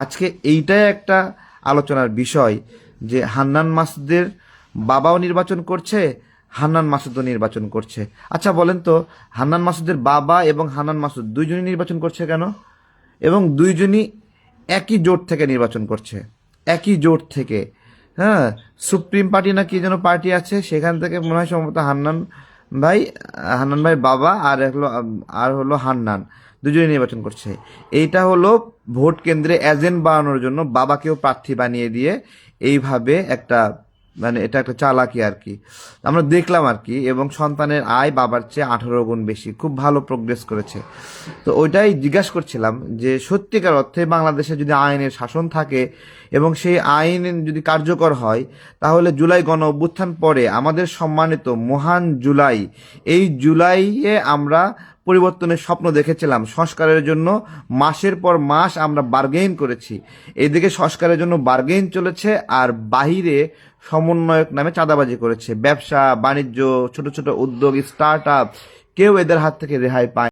আজকে এইটাই একটা আলোচনার বিষয় যে হান্নান মাসুদের বাবাও নির্বাচন করছে, হান্নান মাসুদও নির্বাচন করছে। আচ্ছা বলেন তো, হান্নান মাসুদের বাবা এবং হান্নান মাসুদ দুইজনই নির্বাচন করছে কেন? এবং দুইজনই একই জোট থেকে নির্বাচন করছে, একই জোট থেকে। হ্যাঁ, সুপ্রিম পার্টি না কি যেন পার্টি আছে, সেখান থেকে মনে হয় সম্ভবত ভাই হান্নান ভাইয়ের বাবা আর হলো হান্নান, দুজনেই নির্বাচন করছে। এইটা হলো ভোট কেন্দ্রে এজেন্ট বানানোর জন্য বাবাকেও প্রার্থী বানিয়ে দিয়ে এইভাবে একটা, মানে এটা একটা চালাকি আর কি আমরা দেখলাম আর কি। এবং সন্তানের আয় বাবার চেয়ে 18 গুণ বেশি, খুব ভালো প্রোগ্রেস করেছে। তো ওইটাই জিজ্ঞাসা করছিলাম যে সত্যিকার অর্থে বাংলাদেশে যদি আইনের শাসন থাকে এবং সেই আইন যদি কার্যকর হয়, তাহলে জুলাই গণ অভ্যুত্থান পরে আমাদের সম্মানিত মহান জুলাই, এই জুলাইয়ে আমরা পরিবর্তনের স্বপ্ন দেখেছিলাম। সংস্কারের জন্য মাসের পর মাস আমরা বার্গেইন করেছি, এইদিকে সংস্কারের জন্য বার্গেইন চলেছে, আর বাহিরে সমন্বয়ক নামে চাঁদাবাজি করেছে। ব্যবসা বাণিজ্য, ছোট ছোট উদ্যোগ, স্টার্ট আপ, কেউ এদের হাত থেকে রেহাই পায়।